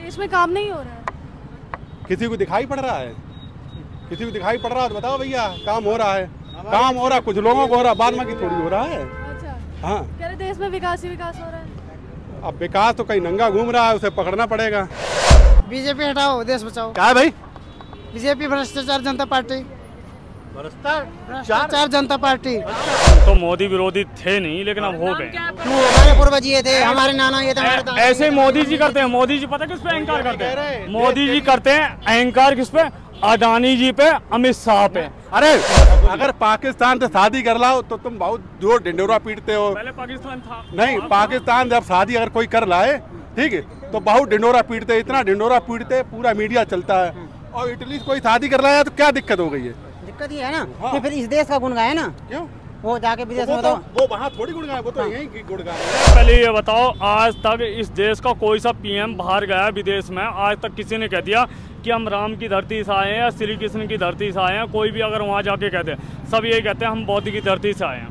देश में काम नहीं हो रहा है? किसी को दिखाई पड़ रहा है? किसी को दिखाई पड़ रहा है तो बताओ भैया। काम हो रहा है, काम हो रहा है, कुछ लोगों को हो रहा है, बाद में की थोड़ी हो रहा है। अच्छा, हाँ, कह रहे देश में विकास ही विकास हो रहा है। अब विकास तो कहीं नंगा घूम रहा है, उसे पकड़ना पड़ेगा। बीजेपी हटाओ, देश बचाओ। क्या है भाई? बीजेपी भ्रष्टाचार जनता पार्टी, भ्रष्टाचार जनता पार्टी। तो मोदी विरोधी थे नहीं, लेकिन अब हो गए। क्यों? हमारे पूर्वज ये थे, हमारे नाना ये थे। ऐसे मोदी जी करते हैं। मोदी जी पता किस पे अहंकार करते हैं? मोदी जी करते हैं अहंकार किस पे? अडानी जी पे, अमित शाह पे। अरे अगर पाकिस्तान से शादी कर लाओ तो तुम बहुत जोर ढिंडोरा पीटते हो। पहले पाकिस्तान था नहीं, पाकिस्तान जब शादी अगर कोई कर लाए, ठीक है, तो बहुत ढिंडोरा पीटते, इतना ढिंडोरा पीटते पूरा मीडिया चलता है। और इटली से कोई शादी कर लाया तो क्या दिक्कत हो गई है? दिक्कत ये है ना हाँ। कि फिर इस देश का गुण गाए ना। क्यों? वो जाके विदेश में तो बताओ। वो वहाँ थोड़ी गुण गाए, वो तो यहीं की गुण गाए। पहले ये बताओ, आज तक इस देश का कोई सा पीएम बाहर गया विदेश में? आज तक किसी ने कह दिया कि हम राम की धरती से आए हैं या श्री कृष्ण की धरती से आए हैं? कोई भी अगर वहाँ जाके कहते हैं, सब यही कहते हैं हम बौद्ध की धरती से आए हैं।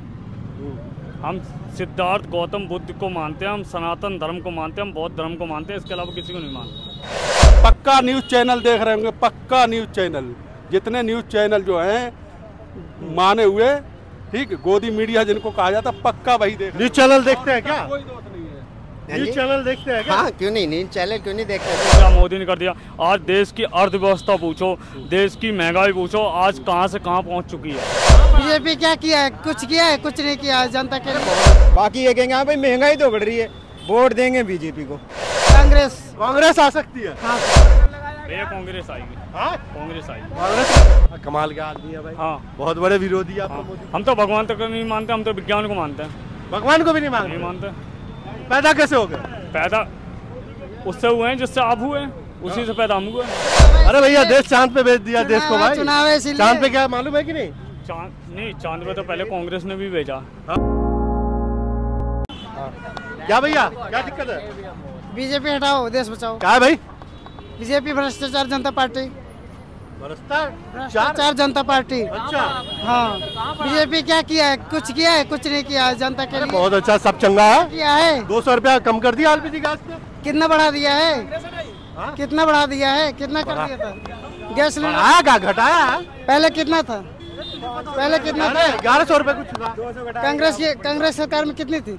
हम सिद्धार्थ गौतम बुद्ध को मानते हैं, हम सनातन धर्म को मानते हैं, हम बौद्ध धर्म को मानते हैं, इसके अलावा किसी को नहीं मानते। पक्का न्यूज़ चैनल देख रहे होंगे, पक्का न्यूज़ चैनल, जितने न्यूज़ चैनल जो हैं माने हुए, ठीक, गोदी मीडिया जिनको कहा जाता, पक्का वही देख। न्यूज़ चैनल देखते हैं क्या? कोई दोस्त नहीं है। न्यूज़ चैनल देखते हैं क्या? हाँ, क्यों नहीं? न्यूज़ चैनल क्यों नहीं देखते? क्या मोदी ने कर दिया? आज देश की अर्थव्यवस्था पूछो, देश की महंगाई पूछो, आज कहाँ से कहाँ पहुँच चुकी है। बीजेपी क्या किया है? कुछ किया है? कुछ नहीं किया है जनता के लिए। बाकी ये कहेंगे हाँ भाई महंगाई तो बढ़ रही है, वोट देंगे बीजेपी को। कांग्रेस आ सकती है। हाँ, भैया कांग्रेस आएगी। हाँ? कांग्रेस आएगी। कांग्रेस कमाल के आदमी है भाई। हाँ, बहुत बड़े विरोधी आप हाँ। मोदी। हम तो भगवान तक नहीं मानते, हम तो विज्ञान को मानते हैं। भगवान को भी नहीं नहीं मानते। मानते। पैदा कैसे हो गए? पैदा उससे हुए हैं जिससे आप हुए हैं, उसी से पैदा हम हुए हैं। अरे भैया देश चांद पे भेज दिया देश को भाई। चुनाव है इसीलिए। चांद पे क्या मालूम है कि नहीं? चांद पे तो पहले कांग्रेस ने भी भेजा। क्या भैया क्या दिक्कत है? बीजेपी हटाओ, देश बचाओ। क्या है भाई? बीजेपी भ्रष्टाचार जनता पार्टी, भ्रष्टाचार जनता पार्टी। अच्छा, हाँ, बीजेपी क्या किया है? कुछ किया है? कुछ नहीं किया है जनता के लिए। बहुत अच्छा, सब चंगा है। किया है? 200 रुपया कम कर दिया एलपीजी गैस पे। कितना बढ़ा दिया है? हाँ? कितना बढ़ा दिया है? कितना कर दिया था गैस सिलेंडर? बढ़ाया का घटाया? पहले कितना था? पहले कितना था? 1100 रुपए कुछ था। कांग्रेस सरकार में कितनी थी?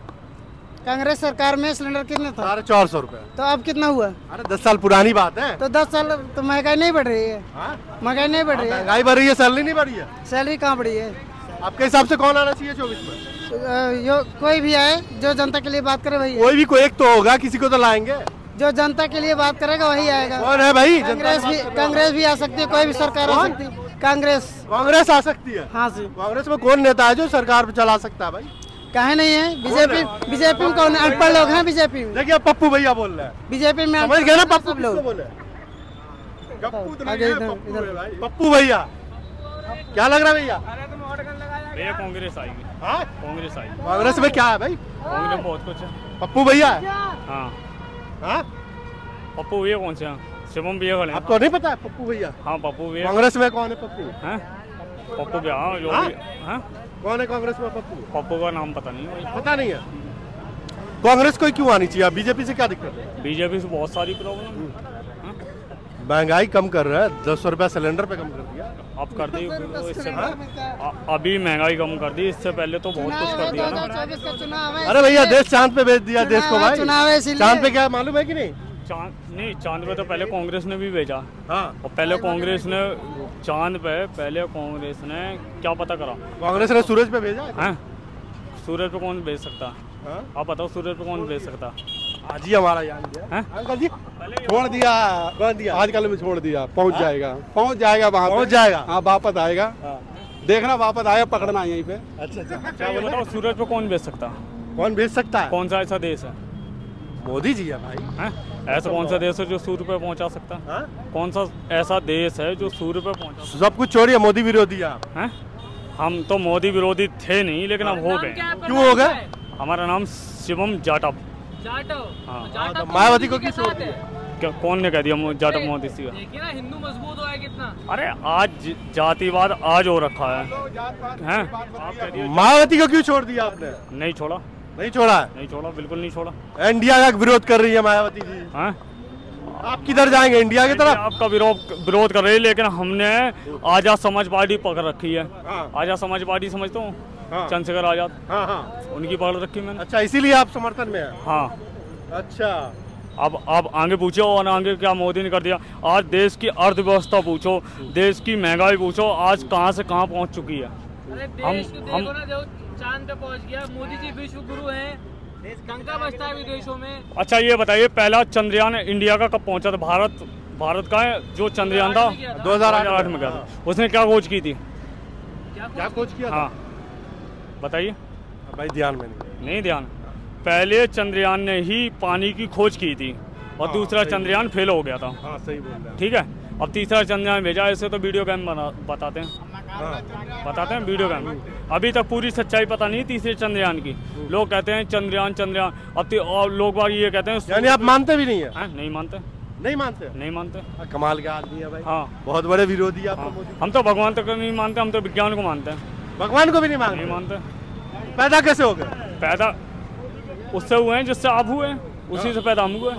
कांग्रेस सरकार में सिलेंडर कितने था? 450 रुपए। तो अब कितना हुआ? अरे 10 साल पुरानी बात है। तो 10 साल तो महंगाई नहीं बढ़ रही है। हाँ? महंगाई नहीं बढ़ रही है। महंगाई बढ़ रही है, सैलरी नहीं बढ़ी है। सैलरी कहाँ बढ़ी है? आपके हिसाब से कौन आना चाहिए 24 में? कोई भी आए जो जनता के लिए बात करे वही है। कोई भी कोई एक तो होगा, किसी को तो लाएंगे। जो जनता के लिए बात करेगा वही आएगा। कौन है भाई? कांग्रेस भी आ सकती है, कोई भी सरकार आ सकती है। कांग्रेस आ सकती है। हाँ जी। कांग्रेस में कौन नेता है जो सरकार चला सकता है भाई? काहे नहीं है? बीजेपी में कौन? अनपढ़ लोग हैं बीजेपी में। देखिए पप्पू भैया बोल रहे हैं। बीजेपी में समझ गए ना? पप्पू लोग बोले आगे इधर। पप्पू भैया। क्या लग रहा है भैया? भैया कांग्रेस आएगी। हाँ? कांग्रेस आएगी। कांग्रेस में क्या है भाई? कांग्रेस बहुत कुछ है। पप्पू भैया है? हाँ, हाँ? पप्पू भैया कौन से हैं? शिवम भैया खड़े हैं। आपको नहीं पता है पप्पू भैया? हाँ, पप्पू भैया। कांग्रेस में कौन है पप्पू? हैं? पप्पू भैया, हाँ, जो हाँ? भी हाँ? कौन है कांग्रेस में पप्पू? पप्पू का नाम पता नहीं है। पता नहीं है। कांग्रेस को क्यों आनी चाहिए? बीजेपी से क्या दिक्कत है? बीजेपी से बहुत सारी प्रॉब्लम। महंगाई कम कर रहा है, 200 रुपया सिलेंडर पे कम कर दिया। अब कर दी इससे अभी महंगाई कम कर दी, इससे पहले तो बहुत कुछ कर दिया ना। 2024 का चुनाव है। अरे भैया देश चांद पे भेज दिया देश को भाई। चुनाव है इसीलिए। चांद पे क्या मालूम है कि नहीं? चांद पे तो पहले कांग्रेस ने भी भेजा। हाँ? और पहले कांग्रेस ने चांद पे कांग्रेस ने क्या पता करा? कांग्रेस ने सूरज पे भेजा है। सूरज पे कौन भेज सकता? हाँ? आप बताओ, सूरज पे कौन भेज सकता? आज ही हमारा यान गया। अंकल जी छोड़ दिया, आजकल में छोड़ दिया। पहुंच जाएगा वहाँ, पहुंच जाएगा। हाँ, वापस आएगा। देखना वापस आएगा, पकड़ना यहीं पे। अच्छा। क्या बताओ, सूरज पे कौन भेज सकता? कौन भेज सकता है? कौन सा ऐसा देश है? मोदी जी है भाई। हैं? ऐसा कौन सा देश है जो सूर्य पे पहुंचा सकता? हाँ? कौन सा ऐसा देश है जो सूर्य पे पहुंचा सकता? सब कुछ छोड़िए, मोदी विरोधी है आप। हैं? हम तो मोदी विरोधी थे नहीं, लेकिन अब हो गए। क्यों हो गए? हमारा नाम शिवम जाटव। हाँ, तो मायावती को क्यों छोड़ दिया? क्या कौन ने कह दिया जाटव मोदी सी का? देखिए ना, हिंदू मजबूत हो है कितना। अरे आज जातिवाद आज हो रखा है, हैं? आप कह दिए मायावती को क्यों छोड़ दिया आपने? नहीं छोड़ा, नहीं छोड़ा है? नहीं छोड़ा, बिल्कुल नहीं छोड़ा। इंडिया का विरोध कर रही है मायावती जी। हैं? आप किधर जाएंगे, इंडिया की तरफ? आपका विरोध कर रहे हैं, लेकिन हमने आजाद समाज पार्टी पकड़ रखी है। आजाद समाज पार्टी समझते हो? चंद्रशेखर आजाद, उनकी पकड़ रखी मैंने। अच्छा, इसीलिए आप समर्थन में हैं? हाँ। अच्छा, अब आप आगे पूछो, और आगे क्या मोदी ने कर दिया। आज देश की अर्थव्यवस्था पूछो, देश की महंगाई पूछो, आज कहाँ से कहाँ पहुँच चुकी है। हम चांद पे पहुँच गया। मोदी जी विश्व गुरु हैं, डंका बजता है विदेशों में। अच्छा ये बताइए, पहला चंद्रयान इंडिया का कब पहुंचा था? भारत का है जो चंद्रयान था 2008 में गया था। उसने क्या खोज की थी? क्या खोज किया? हाँ बताइए भाई, ध्यान में नहीं ध्यान। पहले चंद्रयान ने ही पानी की खोज की थी और दूसरा चंद्रयान फेल हो गया था। हाँ, सही बोल रहे हैं। ठीक है, अब तीसरा चंद्रयान भेजा। ऐसे तो वीडियो गेम बताते हैं, बताते हैं वीडियो गेम। अभी तक पूरी सच्चाई पता नहीं तीसरे चंद्रयान की। लोग कहते हैं चंद्रयान चंद्रयान, अब और लोग बाग ये कहते हैं। यानी आप मानते भी नहीं है? नहीं मानते, नहीं मानते। कमाल का आदमी है भाई। हाँ, बहुत बड़े विरोधी आप मोदी। हम तो भगवान तक नहीं मानते, हम तो विज्ञान को मानते हैं। भगवान को भी नहीं मानते? पैदा कैसे हो गए? पैदा उससे हुए हैं जिससे आप हुए, उसी से पैदा हम हुए।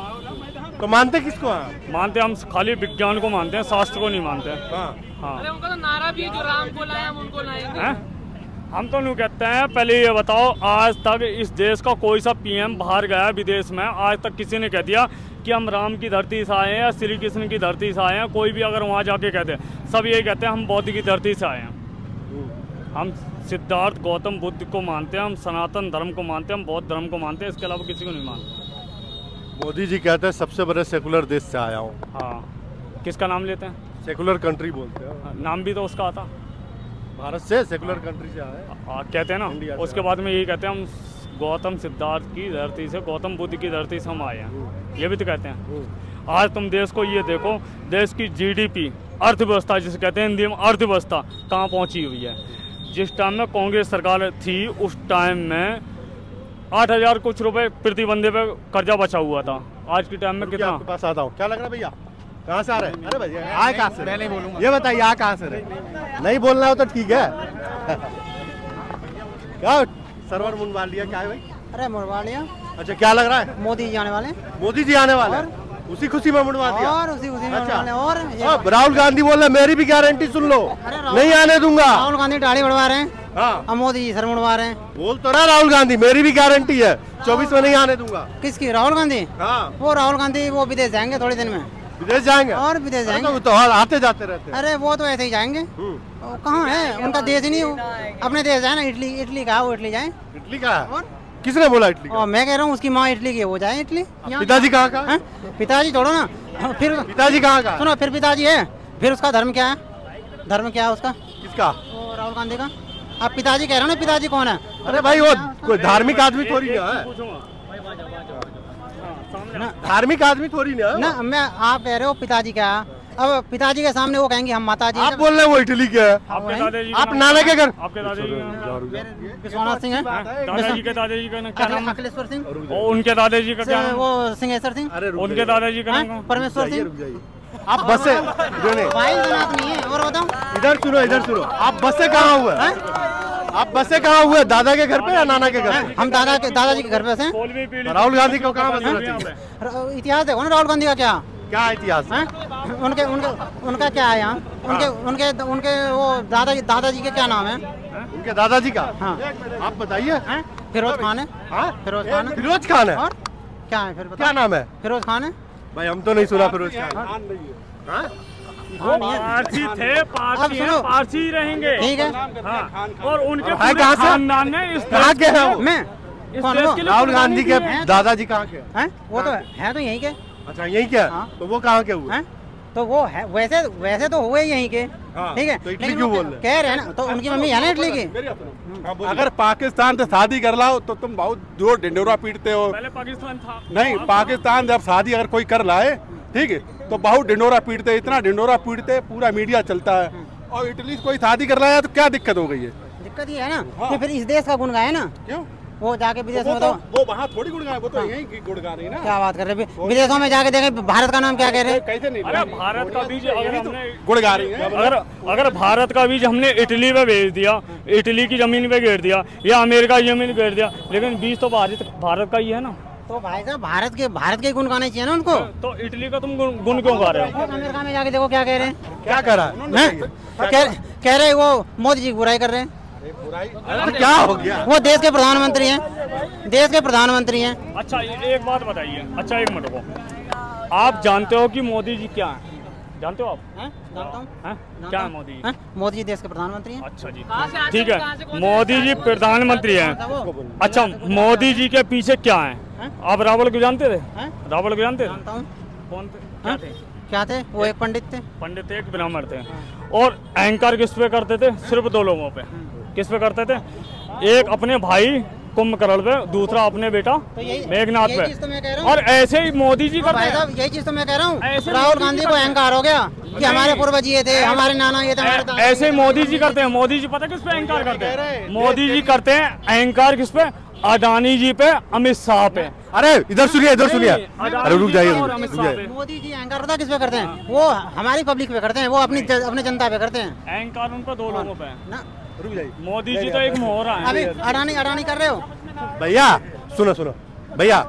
तो मानते किसको हैं? मानते हम खाली विज्ञान को मानते हैं, शास्त्र को नहीं मानते। हाँ। अरे उनका तो नारा भी है, जो राम को लाए हम उनको लाएंगे। हम तो नहीं कहते हैं। पहले ये बताओ, आज तक इस देश का कोई सा पीएम बाहर गया विदेश में? आज तक किसी ने कह दिया कि हम राम की धरती से आए हैं या श्री कृष्ण की धरती से आए हैं? कोई भी अगर वहाँ जाके कहते हैं, सब यही कहते हैं हम बौद्ध की धरती से आए हैं। हम सिद्धार्थ गौतम बुद्ध को मानते हैं, हम सनातन धर्म को मानते हैं, हम बौद्ध धर्म को मानते हैं, इसके अलावा किसी को नहीं मानते। मोदी जी कहते हैं सबसे बड़े सेकुलर देश से आया हूँ। हाँ, किसका नाम लेते हैं? सेकुलर कंट्री बोलते हैं। नाम भी तो उसका आता, भारत से सेकुलर कंट्री से आया कहते हैं ना। उसके बाद में यही कहते हैं हम गौतम सिद्धार्थ की धरती से, गौतम बुद्ध की धरती से हम आए हैं, ये भी तो कहते हैं। आज तुम देश को ये देखो, देश की जीडीपी अर्थव्यवस्था जिसे कहते हैं हिंदी में अर्थव्यवस्था कहाँ पहुँची हुई है। जिस टाइम में कांग्रेस सरकार थी उस टाइम में 8,000 कुछ रुपए प्रति बंदे पे कर्जा बचा हुआ था। आज के टाइम में कितना? आपके पास आता हूँ। क्या लग रहा है भैया, कहाँ से आ रहे हैं? अरे भैया आए कहाँ से? मैं नहीं बोलूँगा। ये बताइए आ कहाँ से रहे? नहीं बोलना हो तो ठीक है। क्या सर्वर मुंडवा लिया क्या है भाई? अरे मुड़वा लिया। अच्छा, क्या लग रहा है? मोदी जी आने वाले। मोदी जी आने वाले, उसी खुशी में मुंडवा दिया। और उसी में अच्छा। और राहुल गांधी बोल रहे मेरी भी गारंटी सुन लो, नहीं आने दूंगा। राहुल गांधी दाढ़ी बढ़वा रहे हैं। हाँ, अब मोदी जी सर मुड़वा रहे हैं। बोल तो रहा राहुल गांधी मेरी भी गारंटी है, 24 में नहीं आने दूंगा। किसकी? राहुल गांधी। हाँ, वो राहुल गांधी वो विदेश जाएंगे थोड़े दिन में। विदेश जाएंगे? और विदेश जाएंगे तो आते जाते रहते हैं। अरे वो तो ऐसे ही जाएंगे। कहाँ है उनका देश ही नहीं हो, अपने देश जाए ना। इटली का वो इटली जाए। इटली का है? और किसने बोला इटली का? और मैं कह रहा हूँ उसकी माँ इटली की है, वो जाए इटली। पिताजी कहाँ का? पिताजी छोड़ो ना, फिर पिताजी कहाँ का? सुनो, फिर पिताजी है, फिर उसका धर्म क्या है? धर्म क्या है उसका? किसका? वो राहुल गांधी का। आप पिताजी कह रहे हो ना, पिताजी कौन है? अरे भाई वो कोई धार्मिक आदमी थोड़ी ना है, धार्मिक आदमी थोड़ी ना। ना मैं, आप कह रहे हो पिताजी क्या? अब पिताजी के सामने वो कहेंगे हम माता जी। आप बोल रहे हो वो इटली के है। आपके दादाजी, आप नाना के घर? आपके दादाजी विश्वनाथ सिंह है। दादाजी के दादाजी का क्या नाम? अखिलेश्वर सिंह। और उनके दादाजी का क्या नाम? वो सिंहेश्वर सिंह। अरे उनके दादाजी का नाम? परमेश्वर सिंह। आप बस से भाई नहीं है। और बताओ, इधर सुनो, इधर सुनो। आप बस से कहाँ हुए? आप बस से कहाँ हुए? दादा के घर पे या नाना के घर पे? हम दादाजी के घर पे से। राहुल गांधी को कहाँ बस चाहिए? इतिहास देखो ना राहुल गांधी का क्या क्या इतिहास है? उनका क्या है यहाँ? उनके वो दादाजी के क्या नाम है? उनके दादाजी का? हाँ, आप बताइए। फिरोज खान है। फिरोज खान है। फिरोज खान है? और क्या है फिर? क्या नाम है? फिरोज खान है। भाई हम तो नहीं सुना फिरोज खान। पारसी थे, पारसी हैं, पारसी रहेंगे। ठीक है। हाँ, और उनके भाई कहाँ से? खानदान ने इस कहाँ के हैं वो? मैं इस कौन देश वो? के लिए राहुल गांधी के हैं? दादाजी कहाँ के? हैं? वो तो है तो यहीं के। अच्छा, यही क्या? हाँ। तो वो कहाँ के हुए? हैं? तो वो है वैसे तो हुए यहीं के। हाँ, ठीक है, तो इटली लेकिन क्यों वो बोल रहे? कह रहे हैं ना, तो उनकी मम्मी है ना इटली की। अगर पाकिस्तान से शादी कर लाओ तो तुम बहुत जोर ढिंडोरा पीटते हो। पहले पाकिस्तान था नहीं, पाकिस्तान जब शादी अगर कोई कर लाए, ठीक है, तो बहुत ढिंडोरा पीटते, इतना ढिंडोरा पीटते पूरा मीडिया चलता है। और इटली से कोई शादी कर लाया तो क्या दिक्कत हो गई है? दिक्कत ये है ना कि फिर इस देश का गुण गाए ना। क्यों? वो जाके विदेश में वो वहाँ थोड़ी गुण गाए, वो तो यहीं की गुण गा रही है ना। क्या बात कर रहे हैं? विदेशों में जाके देखे भारत का नाम क्या कह रहे हैं? कैसे नहीं? अरे भारत का बीज अगर हमने गुण गा रही है। अगर भारत का बीज हमने इटली पे भेज दिया, इटली की जमीन पे घेर दिया, या अमेरिका की जमीन घेर दिया, लेकिन बीज तो भारत का ही है ना। तो भाई साहब भारत के गुण गाने चाहिए ना उनको। तो इटली का तुम गुण क्यों गा रहे हो? अमेरिका में जाके देखो क्या कह रहे हैं, क्या करा कह रहे वो मोदी जी की बुराई कर रहे हैं। तो क्या हो गया? वो देश के प्रधानमंत्री हैं, देश के प्रधानमंत्री हैं। अच्छा एक बात बताइए, अच्छा एक मिनट को, आप जानते हो कि मोदी जी क्या है? जानते हो आप? जानता हूँ। क्या है मोदी जी? मोदी जी देश के प्रधानमंत्री हैं। अच्छा जी, ठीक है, मोदी जी प्रधानमंत्री हैं। अच्छा, मोदी जी के पीछे क्या है? आप रावल को जानते थे? रावल को जानते थे? जानता हूँ। कौन थे? क्या थे? वो एक पंडित थे। पंडित थे, एक ब्राह्मण थे। और अहंकार किस पे करते थे? सिर्फ दो लोगों पे। किस पे करते थे? एक अपने भाई कुंभकर्ण पे, दूसरा अपने बेटा मेघनाथ पे। और ऐसे ही मोदी जी करते हैं। यही चीज तो मैं कह रहा हूँ, राहुल गांधी को अहंकार हो गया कि हमारे पूर्वज ये थे, हमारे नाना ये थे। ऐसे ही मोदी जी करते हैं। मोदी जी पता किस पे अहंकार करते हैं? मोदी जी करते हैं अहंकार किस पे? अडानी जी पे, अमित शाह पे। अरे इधर सुनिए, इधर सुनिए, अरे रुक जाइए। मोदी जी अहंकार पता किस पे करते हैं? वो हमारी पब्लिक पे करते हैं, वो अपनी जनता पे करते हैं। अहंकार उन पर दो लोगों पे ना, रुक जाइए। मोदी जी तो एक मोहरा है। अभी अडानी कर रहे हो भैया, सुनो भैया,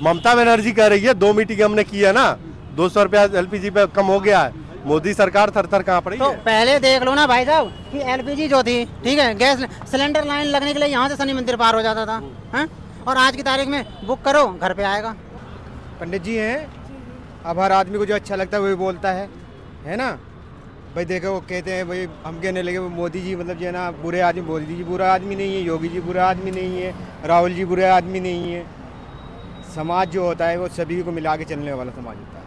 ममता बनर्जी कह रही है 2 मीटिंग हमने की है ना, 200 रुपया एलपीजी पे कम हो गया है। मोदी सरकार थर कहाँ पड़ी तो है? पहले देख लो ना भाई साहब कि एलपीजी जो थी, ठीक है, गैस सिलेंडर लाइन लगने के लिए यहाँ से शनि मंदिर पार हो जाता था, हैं? और आज की तारीख में बुक करो, घर पे आएगा। पंडित जी हैं, अब हर आदमी को जो अच्छा लगता है वही बोलता है ना भाई। देखो वो कहते हैं भाई, हम कहने लगे मोदी जी मतलब जो है ना बुरे आदमी, मोदी जी बुरा आदमी नहीं है, योगी जी बुरा आदमी नहीं है, राहुल जी बुरे आदमी नहीं है। समाज जो होता है वो सभी को मिला के चलने वाला समाज होता है।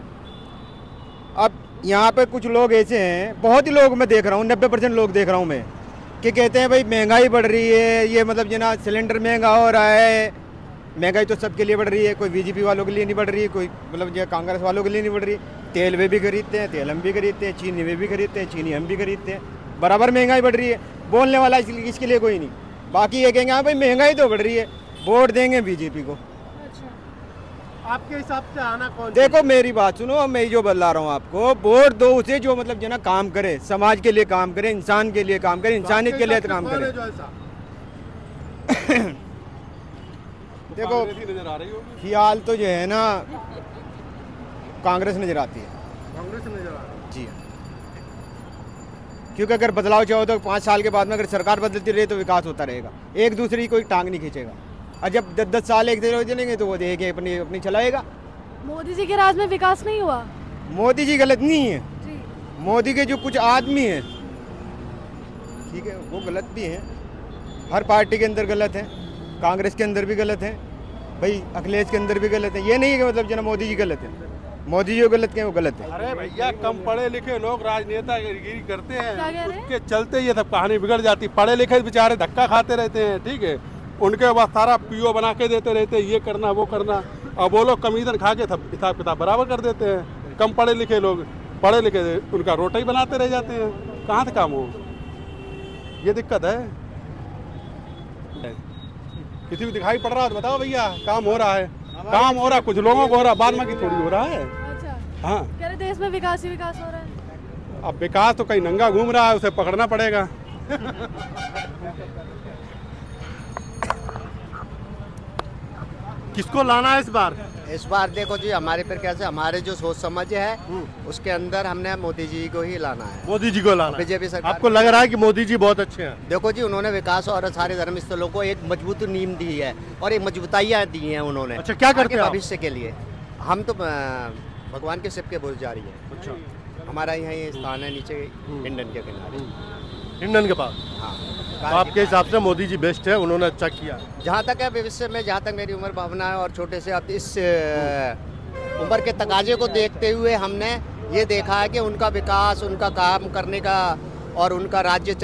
अब यहाँ पे कुछ लोग ऐसे हैं, बहुत ही लोग मैं देख रहा हूँ, 90% लोग देख रहा हूँ मैं, कि कहते हैं भाई महंगाई बढ़ रही है, ये मतलब जो ना सिलेंडर महंगा हो रहा है। महंगाई तो सबके लिए बढ़ रही है, कोई बीजेपी वालों के लिए नहीं बढ़ रही है, कोई मतलब जो कांग्रेस वालों के लिए नहीं बढ़ रही। तेल वे भी खरीदते हैं, तेल हम भी खरीदते हैं, चीनी वे भी खरीदते हैं, चीनी हम भी खरीदते हैं, बराबर महंगाई बढ़ रही है। बोलने वाला इसके लिए कोई नहीं, बाकी ये कहेंगे हाँ भाई महंगाई तो बढ़ रही है, वोट देंगे बीजेपी को। आपके हिसाब से आना कौन? देखो मेरी बात सुनो, मैं जो बता रहा हूँ आपको, वोट दो उसे जो मतलब जो ना काम करे, समाज के लिए काम करे, इंसान के लिए काम करे, इंसानियत के लिए काम करे। देखो फिलहाल तो जो है ना कांग्रेस नजर आती है। कांग्रेस नजर आ रही है जी, क्योंकि अगर बदलाव चाहो तो 5 साल के बाद में अगर सरकार बदलती रहे तो विकास होता रहेगा, एक दूसरे की कोई टांग नहीं खींचेगा। और जब 10 साल एक तरह चलेंगे तो वो देखे अपनी चलाएगा। मोदी जी के राज में विकास नहीं हुआ। मोदी जी गलत नहीं है जी। मोदी के जो कुछ आदमी हैं, ठीक है, वो गलत भी हैं, हर पार्टी के अंदर गलत हैं, कांग्रेस के अंदर भी गलत हैं भाई, अखिलेश के अंदर भी गलत है। ये नहीं है कि मतलब जना मोदी जी गलत है, मोदी जी गलत क्या, वो गलत है। अरे भैया, कम पढ़े लिखे लोग राजनेता गिरी करते हैं, क्या कह रहे हैं? उसके चलते ये सब कहानी बिगड़ जाती। पढ़े लिखे बेचारे धक्का खाते रहते हैं, ठीक है, उनके बाद सारा पीओ बना के देते रहते हैं, ये करना वो करना, और वो लोग कमीशन खा के सब हिसाब किताब बराबर कर देते हैं। कम पढ़े लिखे लोग पढ़े लिखे उनका रोटा ही बनाते रह जाते हैं, कहाँ से काम हो? ये दिक्कत है। किसी भी दिखाई पड़ रहा है तो बताओ भैया, काम हो रहा है, काम हो रहा है, कुछ लोगों को हो रहा है, बाद में की थोड़ी हो रहा है। अच्छा, हाँ, कह रहे देश में विकास ही विकास हो रहा है। अब विकास तो कहीं नंगा घूम रहा है, उसे पकड़ना पड़ेगा। किसको लाना है इस बार? इस बार देखो जी, हमारे पर कैसे हमारे जो सोच समझ है उसके अंदर हमने मोदी जी को ही लाना है। मोदी जी को लाना है। बीजेपी सरकार। आपको लग रहा है कि मोदी जी बहुत अच्छे हैं? देखो जी, उन्होंने विकास और सारे धर्म स्थलों को एक मजबूत नींव दी है और एक मजबूताइयाँ दी हैं उन्होंने। अच्छा, क्या करते हैं भविष्य के लिए? हम तो भगवान के सिप के पुजारी हैं। अच्छा, हमारा यहाँ ये स्थान है नीचे हिंडन के किनारे, हिंडन के पास। हाँ। तो आपके हिसाब से मोदी जी बेस्ट है, उन्होंने अच्छा किया? जहाँ तक है भविष्य में, जहाँ तक मेरी उम्र भावना है और छोटे से अब इस उम्र के तकाजे को देखते हुए हमने ये देखा है कि उनका विकास, उनका काम करने का और उनका राज्य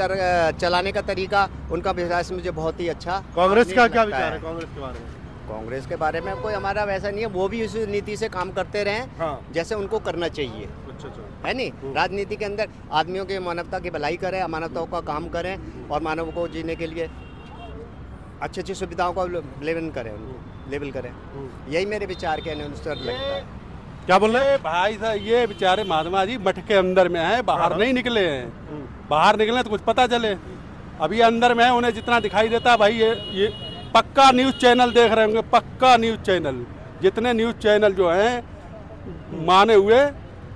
चलाने का तरीका, उनका विकास मुझे बहुत ही अच्छा। कांग्रेस का क्या विचार है कांग्रेस के बारे में? कांग्रेस के बारे में कोई हमारा वैसा नहीं है, वो भी उस नीति से काम करते रहें हाँ। जैसे उनको करना चाहिए। अच्छा, है नहीं, राजनीति के अंदर आदमियों की मानवता की भलाई करें, मानवताओं का काम करें और मानव को जीने के लिए अच्छी अच्छी सुविधाओं का लेवल करें। यही मेरे विचार के अनुसार लगता है। क्या बोल रहे हैं भाई साहब? ये बेचारे महात्मा जी मठ के अंदर में हैं, बाहर नहीं निकले हैं। बाहर निकले तो कुछ पता चले। अभी अंदर में है, उन्हें जितना दिखाई देता है भाई, पक्का न्यूज़ चैनल देख रहे होंगे, पक्का न्यूज़ चैनल, जितने न्यूज़ चैनल जो हैं माने हुए,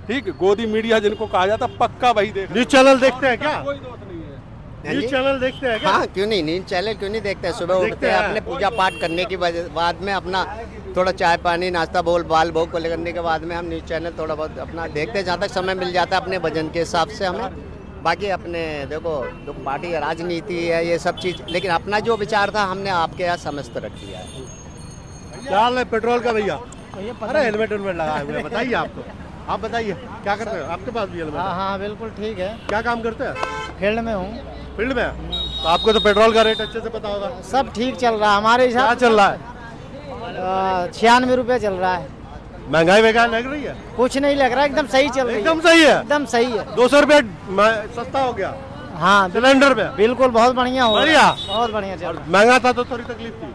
ठीक, गोदी मीडिया जिनको कहा जाता, पक्का वही देख। न्यूज़ चैनल देखते हैं क्या? कोई दोस्त नहीं है। न्यूज़ चैनल देखते हैं क्या? हाँ, क्यों नहीं, न्यूज़ चैनल क्यों नहीं देखते हैं? सुबह उठते हैं, अपने पूजा पाठ करने के बाद में अपना थोड़ा चाय पानी नाश्ता बोल बाल भोग को करने के बाद में हम न्यूज़ चैनल थोड़ा बहुत अपना देखते हैं, जहाँ तक समय मिल जाता है अपने भजन के हिसाब से हमें। बाकी अपने देखो जो पार्टी राजनीति है ये सब चीज़, लेकिन अपना जो विचार था हमने आपके यहाँ समस्त रख दिया है। क्या हाल है पेट्रोल का भैया? अरे हेलमेट लगाए हुए, बताइए आपको, आप बताइए क्या करते हैं? आपके पास भी हेलमेट? हाँ बिल्कुल ठीक है। क्या काम करते हैं? फील्ड में हूँ। फील्ड में? तो आपको तो पेट्रोल का रेट अच्छे से पता होगा। सब ठीक चल रहा है हमारे हिसाब। क्या चल रहा है? 96 रुपये चल रहा है। महंगाई वगैरह लग रही है? कुछ नहीं लग रहा, एकदम सही चल रही है। एकदम सही है, एकदम सही है। 200 रुपये सस्ता हो गया। हाँ सिलेंडर पे बिल्कुल बहुत बढ़िया हो, बढ़िया, बहुत बढ़िया चल रहा है। महंगा था तो थोड़ी तकलीफ थी,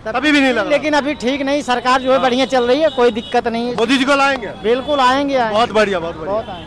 तभी भी नहीं लगा, लेकिन अभी ठीक नहीं, सरकार जो है बढ़िया चल रही है, कोई दिक्कत नहीं है। मोदी जी को लाएंगे? बिल्कुल आएंगे, बहुत बढ़िया, बहुत बढ़िया।